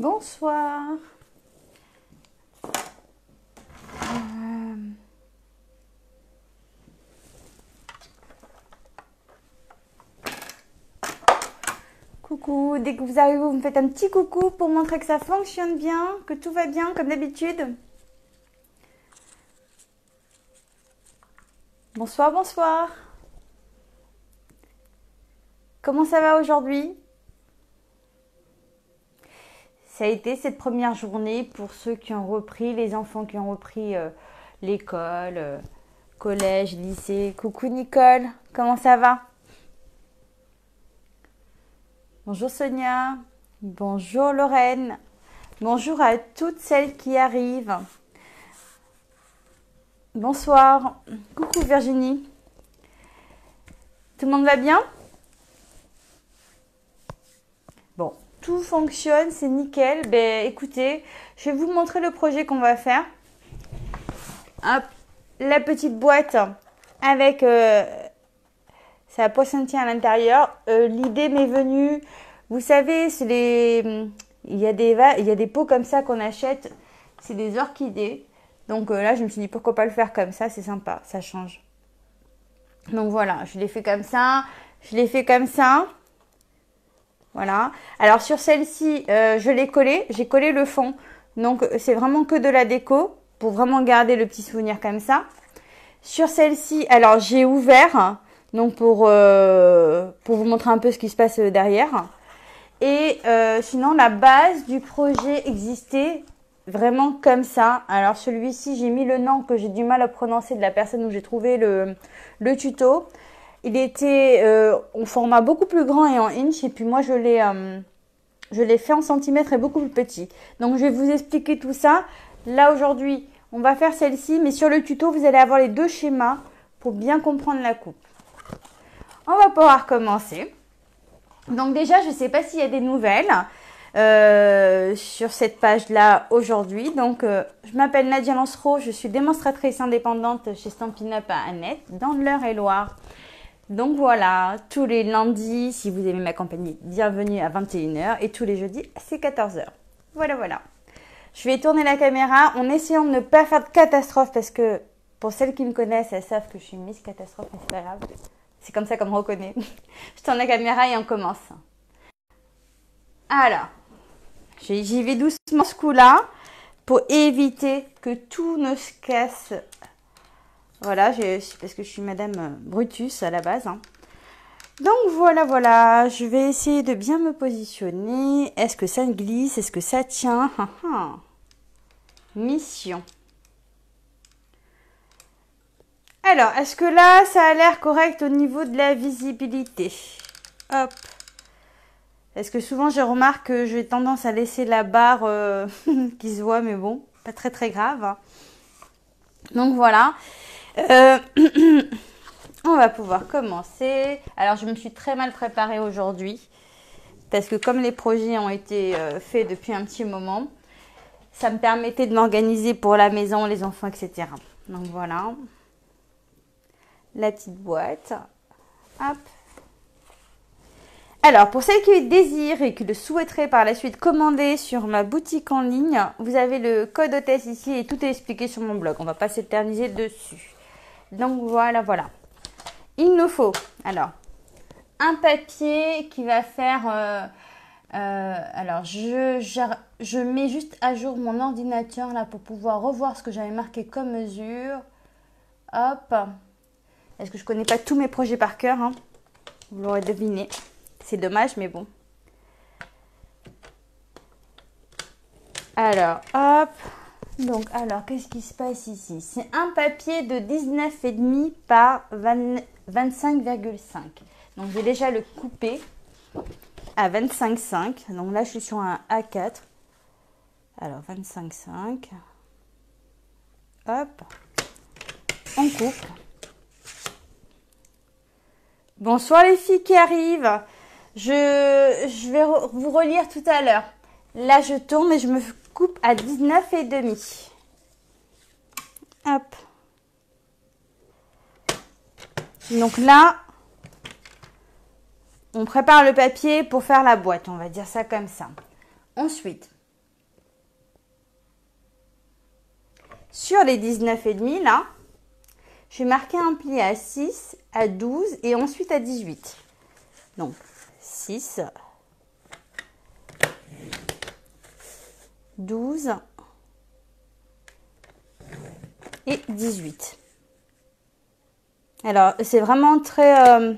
Bonsoir. Coucou, dès que vous arrivez, vous me faites un petit coucou pour montrer que ça fonctionne bien, que tout va bien comme d'habitude. Bonsoir, bonsoir. Comment ça va aujourd'hui? Ça a été cette première journée pour ceux qui ont repris, les enfants qui ont repris l'école, collège, lycée. Coucou Nicole, comment ça va? Bonjour Sonia, bonjour Lorraine, bonjour à toutes celles qui arrivent. Bonsoir, coucou Virginie. Tout le monde va bien? Bon, tout fonctionne, c'est nickel. Ben écoutez, je vais vous montrer le projet qu'on va faire. Hop, la petite boîte avec sa poissontière à l'intérieur. L'idée m'est venue, vous savez, il y a des pots comme ça qu'on achète, c'est des orchidées. Donc là, je me suis dit pourquoi pas le faire comme ça, c'est sympa, ça change. Donc voilà, je l'ai fait comme ça, je l'ai fait comme ça. Voilà. Alors sur celle-ci, je l'ai collée, j'ai collé le fond. Donc c'est vraiment que de la déco pour vraiment garder le petit souvenir comme ça. Sur celle-ci, alors j'ai ouvert, donc pour vous montrer un peu ce qui se passe derrière. Et sinon, la base du projet existait vraiment comme ça. Alors celui-ci, j'ai mis le nom que j'ai du mal à prononcer de la personne où j'ai trouvé le tuto. Il était en format beaucoup plus grand et en inch. Et puis moi, je l'ai fait en centimètres et beaucoup plus petit. Donc je vais vous expliquer tout ça. Là aujourd'hui, on va faire celle-ci. Mais sur le tuto, vous allez avoir les deux schémas pour bien comprendre la coupe. On va pouvoir commencer. Donc déjà, je ne sais pas s'il y a des nouvelles sur cette page-là aujourd'hui. Donc, je m'appelle Nadia Lancereau, je suis démonstratrice indépendante chez Stampin' Up à Annette, dans l'Eure-et-Loire. Donc voilà, tous les lundis, si vous aimez m'accompagner, bienvenue à 21h et tous les jeudis, c'est 14h. Voilà, voilà. Je vais tourner la caméra en essayant de ne pas faire de catastrophe parce que pour celles qui me connaissent, elles savent que je suis Miss Catastrophe, mais c'est pas grave. C'est comme ça qu'on me reconnaît. Je tourne la caméra et on commence. Alors, j'y vais doucement ce coup-là pour éviter que tout ne se casse. Voilà, parce que je suis Madame Brutus à la base. Hein. Donc voilà, voilà. Je vais essayer de bien me positionner. Est-ce que ça glisse? Est-ce que ça tient? Mission. Alors, est-ce que là, ça a l'air correct au niveau de la visibilité? Hop. Est-ce que souvent, je remarque que j'ai tendance à laisser la barre qui se voit, mais bon, pas très très grave. Donc voilà. On va pouvoir commencer. Alors, je me suis très mal préparée aujourd'hui. Parce que comme les projets ont été faits depuis un petit moment, ça me permettait de m'organiser pour la maison, les enfants, etc. Donc voilà. La petite boîte. Hop. Alors, pour celles qui désirent et qui le souhaiteraient par la suite commander sur ma boutique en ligne, vous avez le code hôtesse ici et tout est expliqué sur mon blog. On ne va pas s'éterniser dessus. Donc, voilà, voilà. Il nous faut, alors, un papier qui va faire... alors, je mets juste à jour mon ordinateur là pour pouvoir revoir ce que j'avais marqué comme mesure. Hop. Est-ce que je connais pas tous mes projets par cœur, hein? Vous l'aurez deviné. C'est dommage, mais bon. Alors, hop. Donc, alors, qu'est-ce qui se passe ici? C'est un papier de 19,5 par 25,5. Donc, j'ai déjà le coupé à 25,5. Donc là, je suis sur un A4. Alors, 25,5. Hop. On coupe. Bonsoir les filles qui arrivent. Je vais vous relire tout à l'heure. Là, je tourne et je me coupe à 19,5. Hop. Donc là, on prépare le papier pour faire la boîte. On va dire ça comme ça. Ensuite, sur les 19,5 là, je vais marquer un pli à 6, à 12 et ensuite à 18. Donc 6, 12 et 18. Alors, c'est vraiment très...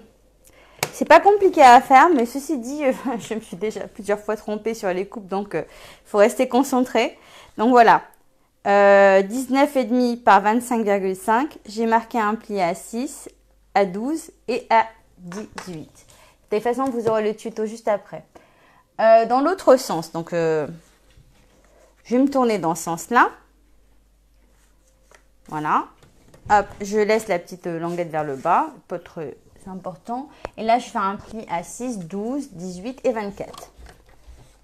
c'est pas compliqué à faire, mais ceci dit, je me suis déjà plusieurs fois trompée sur les coupes, donc il faut rester concentré. Donc voilà, 19,5 par 25,5, j'ai marqué un pli à 6, à 12 et à 18. De toute façon, vous aurez le tuto juste après. Dans l'autre sens, donc je vais me tourner dans ce sens-là. Voilà. Hop, je laisse la petite languette vers le bas, pas trop, c'est important. Et là, je fais un pli à 6, 12, 18 et 24.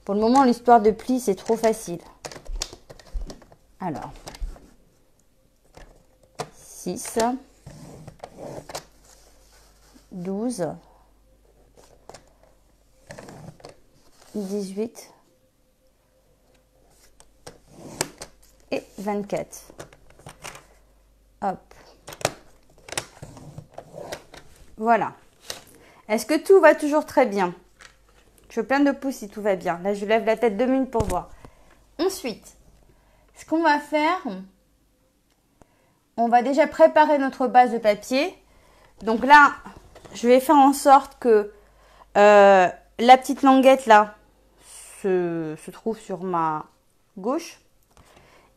Pour le moment, l'histoire de pli, c'est trop facile. Alors, 6, 12, 18 et 24. Hop. Voilà. Est-ce que tout va toujours très bien? Je veux plein de pouces si tout va bien. Là, je lève la tête 2 minutes pour voir. Ensuite, ce qu'on va faire, on va déjà préparer notre base de papier. Donc là, je vais faire en sorte que la petite languette là se trouve sur ma gauche.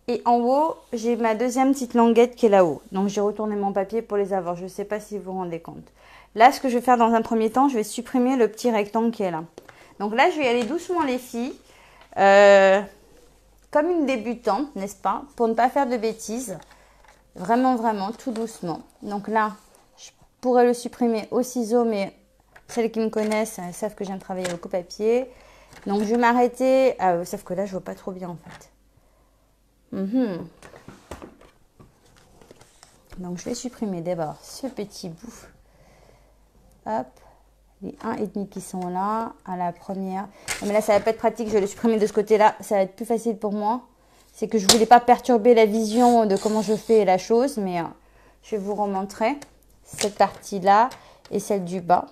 Et en haut, j'ai ma deuxième petite languette qui est là-haut. Donc, j'ai retourné mon papier pour les avoir. Je ne sais pas si vous vous rendez compte. Là, ce que je vais faire dans un premier temps, je vais supprimer le petit rectangle qui est là. Donc là, je vais y aller doucement, les filles. Comme une débutante, n'est-ce pas? Pour ne pas faire de bêtises. Vraiment, vraiment, tout doucement. Donc là, je pourrais le supprimer au ciseau, mais celles qui me connaissent savent que j'aime travailler au coupe-papier. Donc, je vais m'arrêter. Sauf que là, je ne vois pas trop bien, en fait. Donc, je vais supprimer d'abord ce petit bout. Hop. Les 1,5 qui sont là, à la première. Mais là, ça va pas être pratique. Je vais le supprimer de ce côté-là. Ça va être plus facile pour moi. C'est que je voulais pas perturber la vision de comment je fais la chose. Mais je vais vous remontrer cette partie-là et celle du bas.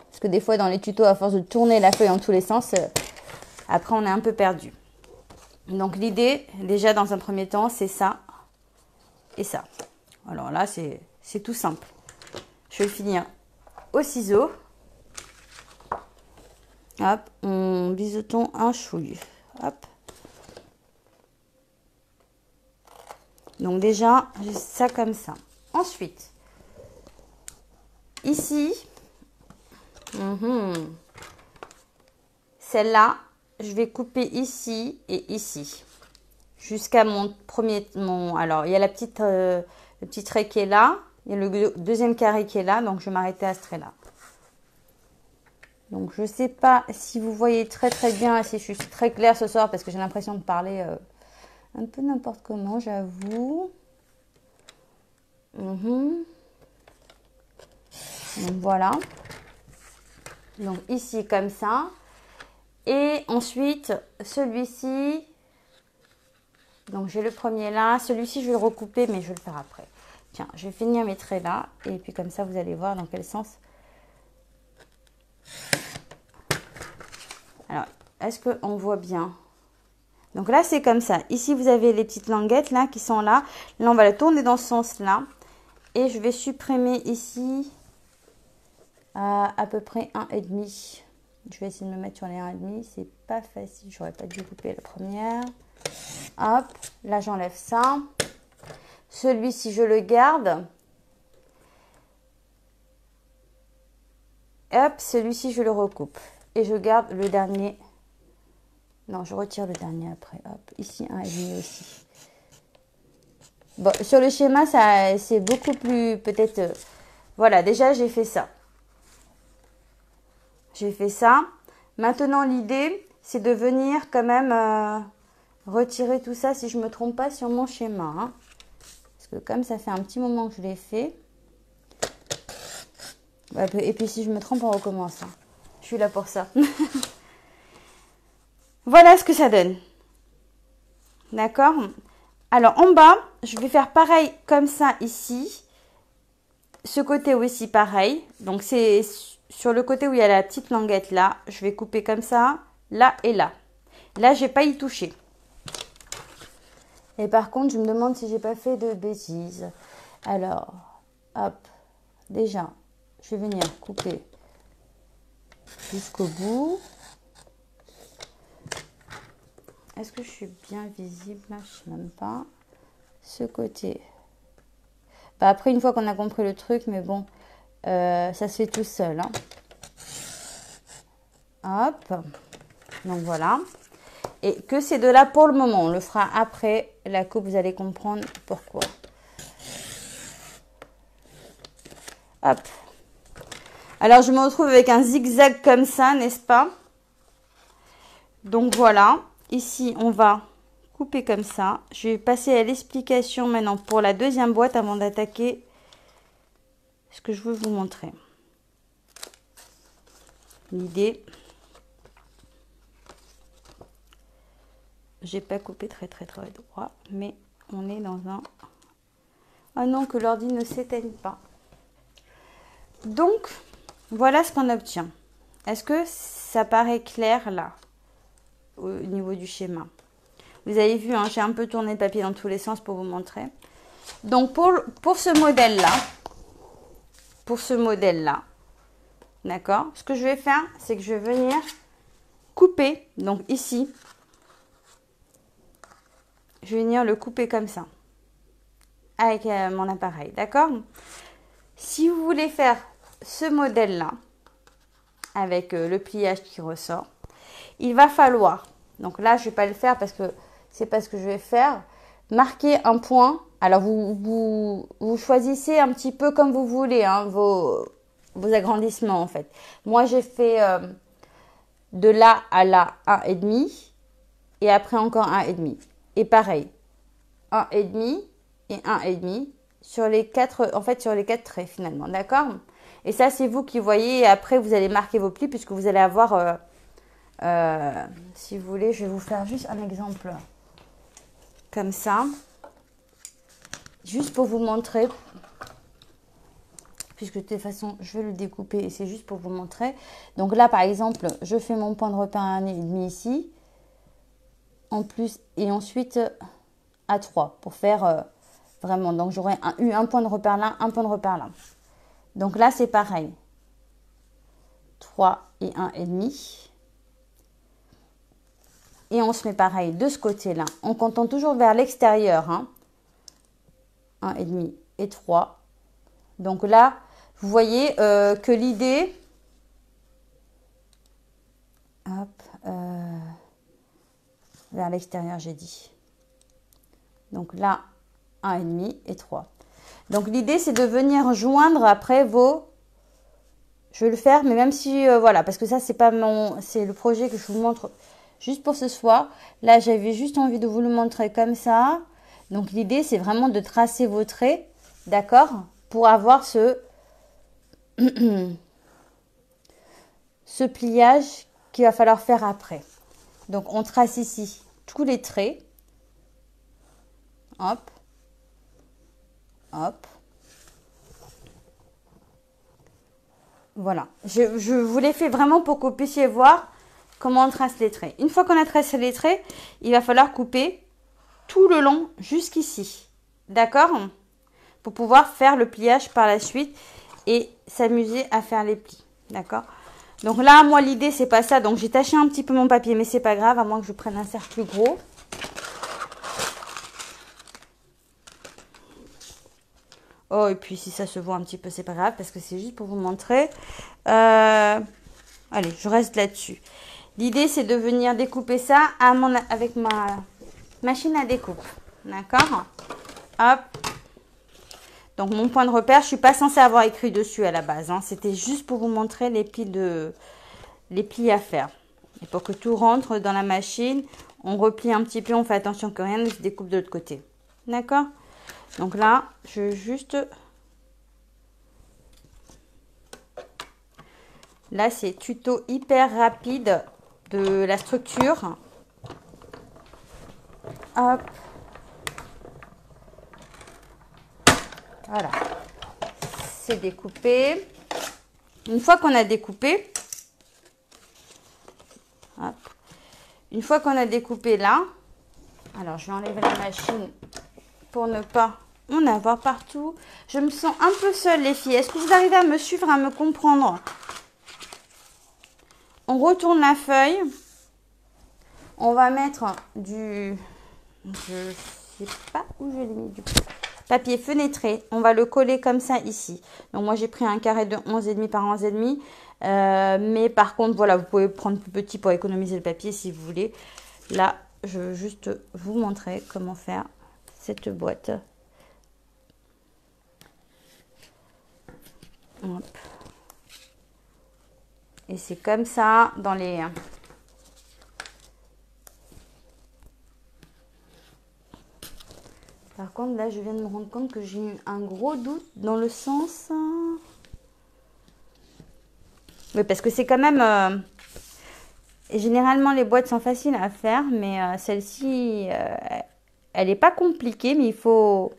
Parce que des fois, dans les tutos, à force de tourner la feuille en tous les sens, après, on est un peu perdu. Donc, l'idée, déjà, dans un premier temps, c'est ça et ça. Alors là, c'est tout simple. Je vais finir au ciseau. Hop, on biseauton un chouille. Hop. Donc déjà, j'ai ça comme ça. Ensuite, ici, celle-là, je vais couper ici et ici. Jusqu'à mon premier... alors, il y a le petit trait qui est là. Il y a le deuxième carré qui est là. Donc, je vais m'arrêter à ce trait-là. Donc, je ne sais pas si vous voyez très très bien, si je suis très claire ce soir, parce que j'ai l'impression de parler un peu n'importe comment, j'avoue. Donc, voilà. Donc, ici, comme ça. Et ensuite, celui-ci... Donc, j'ai le premier là. Celui-ci, je vais le recouper, mais je vais le faire après. Tiens, je vais finir mes traits là. Et puis, comme ça, vous allez voir dans quel sens. Alors, est-ce qu'on voit bien? Donc là, c'est comme ça. Ici, vous avez les petites languettes là qui sont là. Là, on va la tourner dans ce sens-là. Et je vais supprimer ici à peu près 1,5. Je vais essayer de me mettre sur les 1,5. C'est pas facile. J'aurais pas dû couper la première. Hop, là j'enlève ça. Celui-ci je le garde. Hop, celui-ci je le recoupe. Et je garde le dernier. Non, je retire le dernier après. Hop, ici un et demi aussi. Bon, sur le schéma, ça c'est beaucoup plus peut-être... voilà, déjà j'ai fait ça. J'ai fait ça. Maintenant l'idée, c'est de venir quand même... retirer tout ça si je ne me trompe pas sur mon schéma. Hein. Parce que comme ça fait un petit moment que je l'ai fait. Et puis si je me trompe, on recommence. Hein. Je suis là pour ça. Voilà ce que ça donne. D'accord? Alors, en bas, je vais faire pareil comme ça ici. Ce côté aussi, pareil. Donc, c'est sur le côté où il y a la petite languette là. Je vais couper comme ça, là et là. Là, je n'ai pas y touché. Et par contre, je me demande si j'ai pas fait de bêtises. Alors, hop. Déjà, je vais venir couper jusqu'au bout. Est-ce que je suis bien visible là? Je sais même pas. Ce côté. Bah après, une fois qu'on a compris le truc, mais bon, ça se fait tout seul. Hein. Hop. Donc voilà. Et que ces deux-là pour le moment. On le fera après la coupe, vous allez comprendre pourquoi. Hop. Alors, je me retrouve avec un zigzag comme ça, n'est-ce pas? Donc voilà. Ici, on va couper comme ça. Je vais passer à l'explication maintenant pour la deuxième boîte avant d'attaquer ce que je veux vous montrer. L'idée, j'ai pas coupé très droit, mais on est dans un... Ah non, que l'ordi ne s'éteigne pas. Donc, voilà ce qu'on obtient. Est-ce que ça paraît clair là, au niveau du schéma? Vous avez vu, hein, j'ai un peu tourné le papier dans tous les sens pour vous montrer. Donc, pour ce modèle-là, d'accord, ce que je vais faire, c'est que je vais venir couper, donc ici, je vais venir le couper comme ça, avec mon appareil, d'accord? Si vous voulez faire ce modèle-là, avec le pliage qui ressort, il va falloir, donc là, je ne vais pas le faire parce que c'est pas ce que je vais faire, marquer un point. Alors, vous choisissez un petit peu comme vous voulez, hein, vos agrandissements, en fait. Moi, j'ai fait de là à là 1,5 et après encore 1,5. Et pareil, 1,5 et 1,5 sur les 4, en fait, sur les 4 traits, finalement, d'accord? Et ça, c'est vous qui voyez. Et après, vous allez marquer vos plis puisque vous allez avoir, si vous voulez, je vais vous faire juste un exemple comme ça. Juste pour vous montrer, puisque de toute façon, je vais le découper et c'est juste pour vous montrer. Donc là, par exemple, je fais mon point de repère à 1,5 ici, en plus, et ensuite à 3 pour faire vraiment. Donc j'aurai eu un point de repère là, un point de repère là. Donc là, c'est pareil. 3 et 1,5. Et on se met pareil de ce côté-là, en comptant toujours vers l'extérieur, hein. 1,5 et 3. Donc là, vous voyez que l'idée... Hop, vers l'extérieur, j'ai dit. Donc là, 1,5 et 3. Donc l'idée, c'est de venir joindre après vos... Je vais le faire, mais même si... voilà, parce que ça, c'est pas mon... C'est le projet que je vous montre juste pour ce soir. Là, j'avais juste envie de vous le montrer comme ça. Donc l'idée, c'est vraiment de tracer vos traits, d'accord, pour avoir ce pliage qu'il va falloir faire après. Donc on trace ici tous les traits. Hop, hop. Voilà, je vous l'ai fait vraiment pour que vous puissiez voir comment on trace les traits. Une fois qu'on a tracé les traits, il va falloir couper tout le long jusqu'ici. D'accord? Pour pouvoir faire le pliage par la suite et s'amuser à faire les plis. D'accord? Donc là, moi, l'idée, c'est pas ça. Donc, j'ai taché un petit peu mon papier, mais c'est pas grave, à moins que je prenne un cercle plus gros. Oh, et puis si ça se voit un petit peu, c'est pas grave, parce que c'est juste pour vous montrer. Allez, je reste là-dessus. L'idée, c'est de venir découper ça avec ma machine à découpe. D'accord? Hop. Donc, mon point de repère, je ne suis pas censée avoir écrit dessus à la base. Hein. C'était juste pour vous montrer les plis à faire. Et pour que tout rentre dans la machine, on replie un petit peu. On fait attention que rien ne se découpe de l'autre côté. D'accord? Donc là, je vais juste... Là, c'est tuto hyper rapide de la structure. Hop. Voilà. C'est découpé. Une fois qu'on a découpé, hop, une fois qu'on a découpé là, alors je vais enlever la machine pour ne pas en avoir partout. Je me sens un peu seule les filles. Est-ce que vous arrivez à me suivre, à me comprendre? On retourne la feuille. On va mettre du... Je sais pas où je l'ai mis du papier fenêtré. On va le coller comme ça ici. Donc moi j'ai pris un carré de 11,5 par 11,5. Mais par contre, voilà, vous pouvez prendre plus petit pour économiser le papier si vous voulez. Là, je veux juste vous montrer comment faire cette boîte. Hop. Et c'est comme ça dans les... Par contre, là, je viens de me rendre compte que j'ai eu un gros doute dans le sens... Oui, parce que c'est quand même... Et généralement, les boîtes sont faciles à faire, mais celle-ci, elle n'est pas compliquée, mais il faut...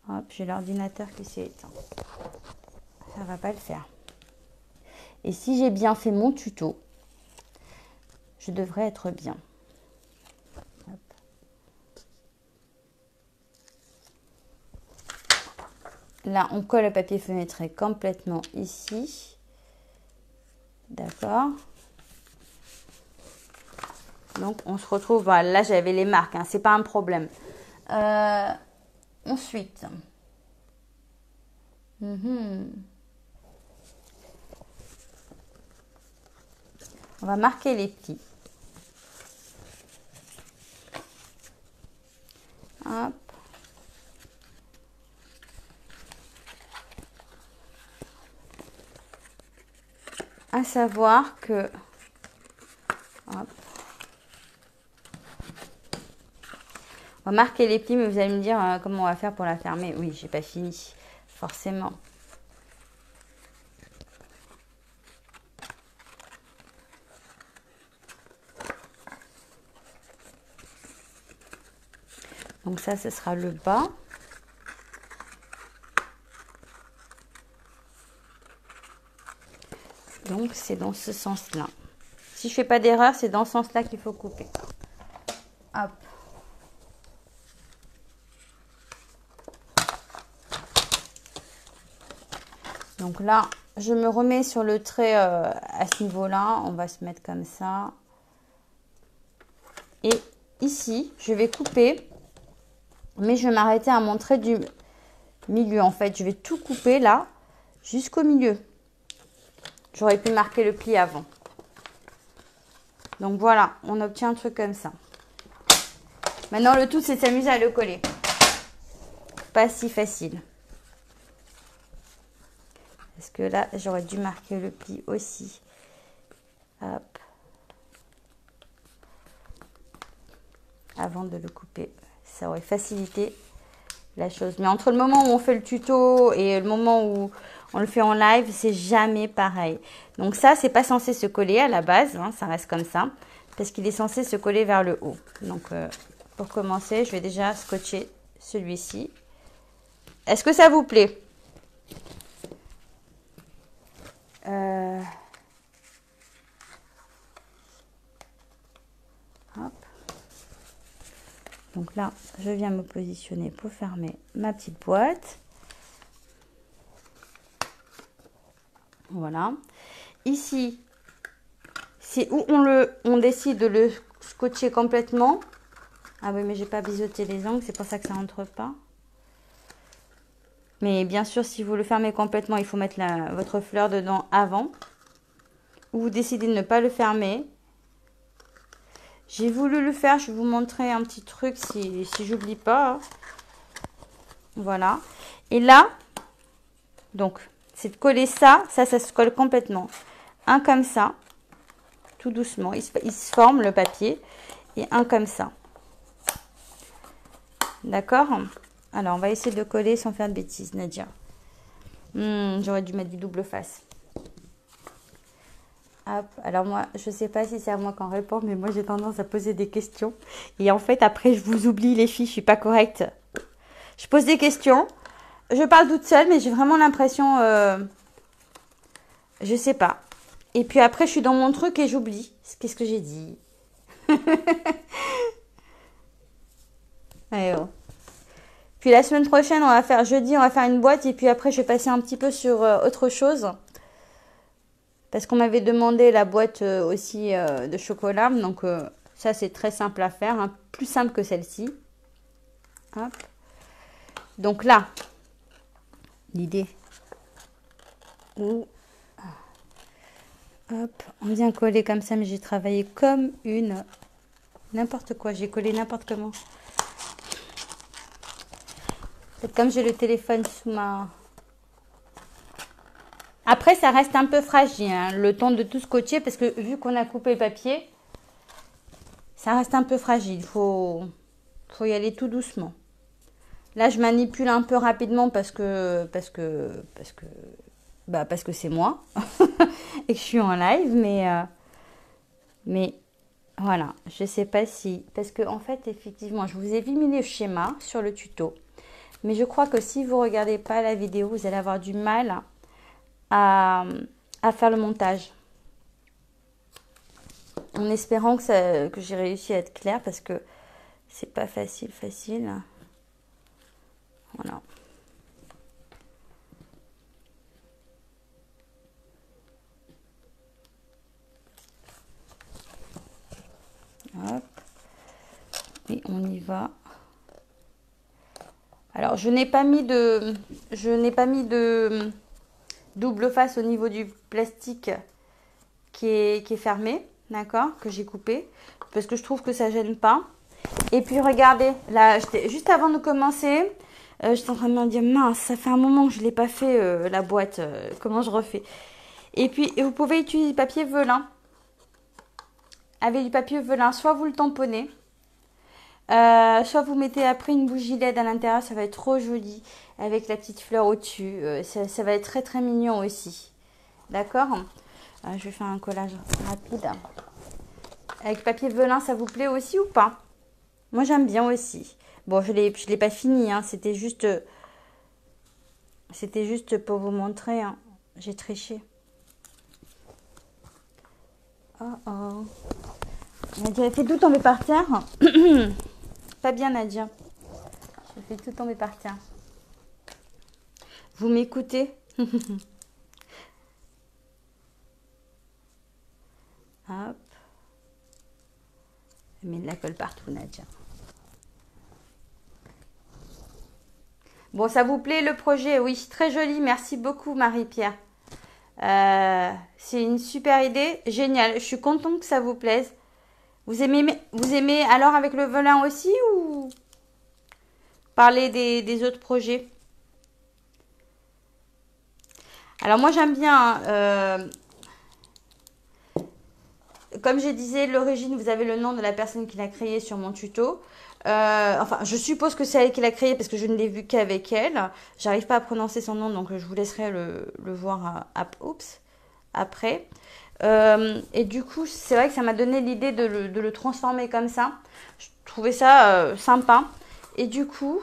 Hop, j'ai l'ordinateur qui s'est éteint. Ça va pas le faire. Et si j'ai bien fait mon tuto, je devrais être bien. Hop. Là, on colle le papier fenêtré complètement ici. D'accord. Donc, on se retrouve... Voilà, là, j'avais les marques. Hein, c'est pas un problème. Ensuite... On va marquer les plis. Hop. À savoir que... Hop. On va marquer les plis, mais vous allez me dire comment on va faire pour la fermer. Oui, j'ai pas fini, forcément. Donc ça, ce sera le bas. Donc c'est dans ce sens-là. Si je fais pas d'erreur, c'est dans ce sens-là qu'il faut couper. Hop. Donc là, je me remets sur le trait à ce niveau-là. On va se mettre comme ça. Et ici, je vais couper. Mais je vais m'arrêter à mon trait du milieu. En fait, je vais tout couper là, jusqu'au milieu. J'aurais pu marquer le pli avant. Donc voilà, on obtient un truc comme ça. Maintenant, le tout, c'est de s'amuser à le coller. Pas si facile. Parce que là, j'aurais dû marquer le pli aussi. Hop. Avant de le couper. Ça aurait facilité la chose. Mais entre le moment où on fait le tuto et le moment où on le fait en live, c'est jamais pareil. Donc ça, c'est pas censé se coller à la base. Hein, ça reste comme ça. Parce qu'il est censé se coller vers le haut. Donc, pour commencer, je vais déjà scotcher celui-ci. Est-ce que ça vous plaît? Hop. Donc là, je viens me positionner pour fermer ma petite boîte. Voilà. Ici, c'est où on décide de le scotcher complètement. Ah oui, mais j'ai pas biseauté les angles, c'est pour ça que ça rentre pas. Mais bien sûr, si vous le fermez complètement, il faut mettre votre fleur dedans avant. Ou vous décidez de ne pas le fermer. J'ai voulu le faire, je vais vous montrer un petit truc si j'oublie pas. Voilà. Et là, donc, c'est de coller ça se colle complètement. Un comme ça, tout doucement. Il se forme le papier. Et un comme ça. D'accord? Alors, on va essayer de coller sans faire de bêtises, Nadia. J'aurais dû mettre du double face. Hop. Alors moi, je ne sais pas si c'est à moi qu'on répond, mais moi j'ai tendance à poser des questions. Et en fait, après, je vous oublie les filles, je ne suis pas correcte. Je pose des questions. je parle toute seule, mais j'ai vraiment l'impression... je sais pas. Et puis après, je suis dans mon truc et j'oublie. Qu'est-ce que j'ai dit? Allez, oh. Puis la semaine prochaine, on va faire jeudi, on va faire une boîte. Et puis après, je vais passer un petit peu sur autre chose. Parce qu'on m'avait demandé la boîte aussi de chocolat. Donc ça, c'est très simple à faire. Hein. Plus simple que celle-ci. Hop. Donc là, l'idée. Hop, on vient coller comme ça. Mais j'ai travaillé comme une... N'importe quoi. J'ai collé n'importe comment. C'est comme j'ai le téléphone sous ma... Après, ça reste un peu fragile, hein, le temps de tout scotcher, parce que vu qu'on a coupé le papier, ça reste un peu fragile. Il faut y aller tout doucement. Là, je manipule un peu rapidement parce que c'est moi et que je suis en live, mais voilà, je sais pas si... Parce que en fait, effectivement, je vous ai mis le schéma sur le tuto. Mais je crois que si vous ne regardez pas la vidéo, vous allez avoir du mal à faire le montage. En espérant que j'ai réussi à être claire parce que c'est pas facile. Voilà. Hop. Et on y va. Alors, je n'ai pas mis de double face au niveau du plastique qui est fermé, d'accord, que j'ai coupé, parce que je trouve que ça gêne pas. Et puis, regardez, là, juste avant de commencer, j'étais en train de me dire, mince, ça fait un moment que je ne l'ai pas fait, la boîte, comment je refais? Et puis, vous pouvez utiliser du papier velin. Avec du papier velin, soit vous le tamponnez, soit vous mettez après une bougie LED à l'intérieur, ça va être trop joli avec la petite fleur au-dessus. Ça va être très très mignon aussi. D'accord? Je vais faire un collage rapide. Avec papier velin, ça vous plaît aussi ou pas? Moi j'aime bien aussi. Bon, je l'ai pas fini, hein. C'était juste pour vous montrer. Hein. J'ai triché. Oh oh. Nadia, elle fait tout tomber par terre. Pas bien, Nadia. Je fais tout tomber par terre. Vous m'écoutez? Hop. Je mets de la colle partout, Nadia. Bon, ça vous plaît le projet? Oui, très joli. Merci beaucoup, Marie-Pierre. C'est une super idée. Génial. Je suis contente que ça vous plaise. Vous aimez alors avec le velin aussi ou parler des autres projets? Alors moi j'aime bien, comme je disais, l'origine, vous avez le nom de la personne qui l'a créé sur mon tuto. Enfin, je suppose que c'est elle qui l'a créé parce que je ne l'ai vu qu'avec elle. J'arrive pas à prononcer son nom, donc je vous laisserai le voir après. Et du coup, c'est vrai que ça m'a donné l'idée de le transformer comme ça. Je trouvais ça sympa. Et du coup,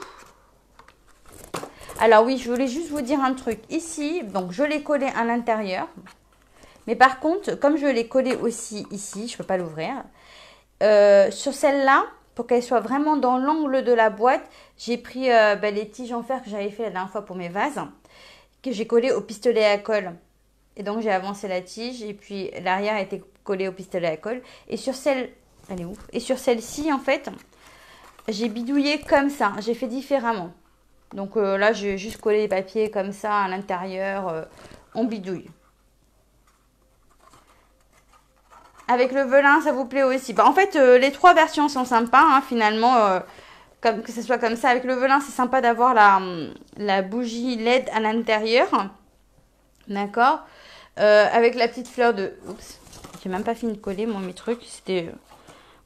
alors oui, je voulais juste vous dire un truc. Ici, donc je l'ai collé à l'intérieur. Mais par contre, comme je l'ai collé aussi ici, je ne peux pas l'ouvrir. Sur celle-là, pour qu'elle soit vraiment dans l'angle de la boîte, j'ai pris les tiges en fer que j'avais fait la dernière fois pour mes vases, que j'ai collé au pistolet à colle. Et donc, j'ai avancé la tige et puis l'arrière a été collé au pistolet à colle. Et sur elle est où? Et sur celle-ci, en fait, j'ai bidouillé comme ça. J'ai fait différemment. Donc là, j'ai juste collé les papiers comme ça à l'intérieur. On bidouille. Avec le velin, ça vous plaît aussi? En fait, les trois versions sont sympas, hein, finalement. Que ce soit comme ça. Avec le velin, c'est sympa d'avoir la bougie LED à l'intérieur. D'accord? Avec la petite fleur de... Oups, j'ai même pas fini de coller mes trucs. C'était...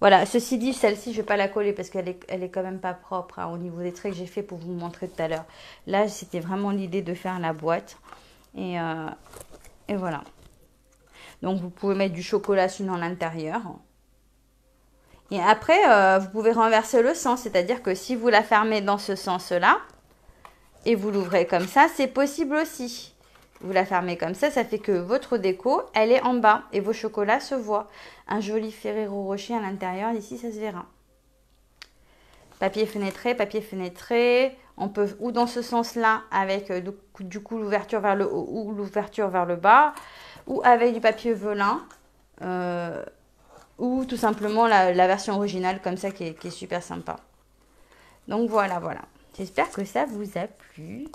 Voilà, ceci dit, celle-ci, je vais pas la coller parce qu'elle est quand même pas propre hein, au niveau des traits que j'ai fait pour vous montrer tout à l'heure. Là, c'était vraiment l'idée de faire la boîte. Et voilà. Donc, vous pouvez mettre du chocolat sinon à l'intérieur. Et après, vous pouvez renverser le sens. C'est-à-dire que si vous la fermez dans ce sens-là, et vous l'ouvrez comme ça, c'est possible aussi. Vous la fermez comme ça fait que votre déco, elle est en bas et vos chocolats se voient. Un joli Ferrero Rocher à l'intérieur, ici ça se verra. Papier fenêtré, on peut ou dans ce sens-là avec du coup l'ouverture vers le haut ou l'ouverture vers le bas, ou avec du papier velin, ou tout simplement la version originale comme ça qui est super sympa. Donc voilà. J'espère que ça vous a plu.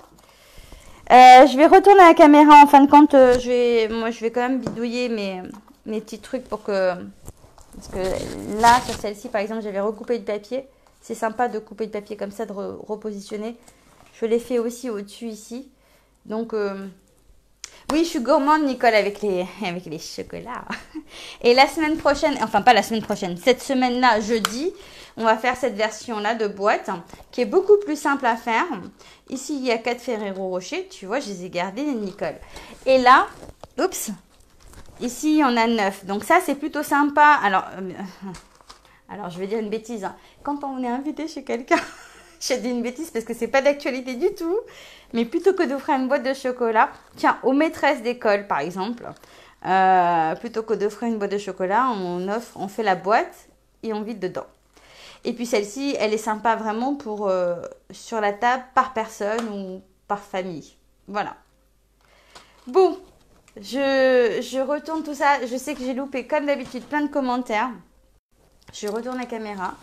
Je vais retourner à la caméra. En fin de compte, je vais quand même bidouiller mes petits trucs pour que... Parce que là, sur celle-ci, par exemple, j'avais recoupé du papier. C'est sympa de couper du papier comme ça, de repositionner. Je l'ai fait aussi au-dessus ici. Donc, oui, je suis gourmande, Nicole, avec les chocolats. Et la semaine prochaine, enfin pas la semaine prochaine, cette semaine-là, jeudi, on va faire cette version-là de boîte qui est beaucoup plus simple à faire. Ici, il y a 4 Ferrero Rocher. Tu vois, je les ai gardés, Nicole. Et là, oups, ici, il y en a 9. Donc ça, c'est plutôt sympa. Alors, je vais dire une bêtise. Hein. Quand on est invité chez quelqu'un, j'ai dit une bêtise parce que c'est pas d'actualité du tout. Mais plutôt que d'offrir une boîte de chocolat, tiens, aux maîtresses d'école, par exemple, plutôt que d'offrir une boîte de chocolat, on fait la boîte et on vide dedans. Et puis celle-ci, elle est sympa vraiment pour sur la table par personne ou par famille. Voilà. Bon, je retourne tout ça. Je sais que j'ai loupé comme d'habitude plein de commentaires. Je retourne la caméra.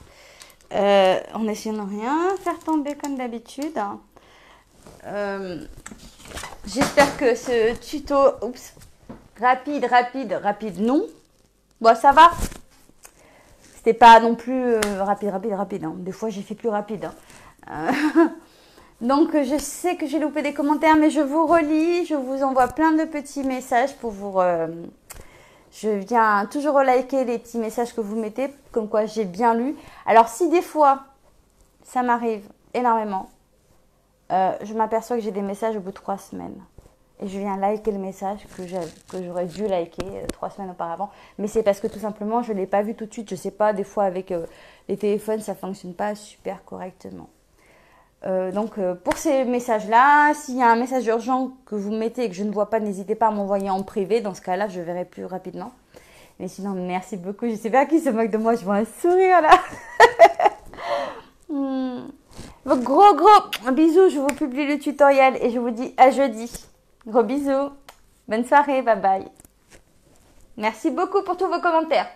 En essayant de rien faire tomber comme d'habitude. J'espère que ce tuto... Oups, rapide, non. Bon, ça va. C'était pas non plus rapide. Hein. Des fois, j'ai fait plus rapide. Hein. Donc, je sais que j'ai loupé des commentaires, mais je vous relis. Je vous envoie plein de petits messages pour vous... Je viens toujours liker les petits messages que vous mettez, comme quoi j'ai bien lu. Alors, si des fois, ça m'arrive énormément, je m'aperçois que j'ai des messages au bout de 3 semaines. Et je viens liker le message que j'aurais dû liker 3 semaines auparavant. Mais c'est parce que tout simplement, je ne l'ai pas vu tout de suite. Je ne sais pas, des fois avec les téléphones, ça ne fonctionne pas super correctement. Donc, pour ces messages-là, s'il y a un message urgent que vous mettez et que je ne vois pas, n'hésitez pas à m'envoyer en privé. Dans ce cas-là, je verrai plus rapidement. Mais sinon, merci beaucoup. Je ne sais pas qui se moque de moi. Je vois un sourire là. Gros bisous. Je vous publie le tutoriel et je vous dis à jeudi. Gros bisous. Bonne soirée. Bye bye. Merci beaucoup pour tous vos commentaires.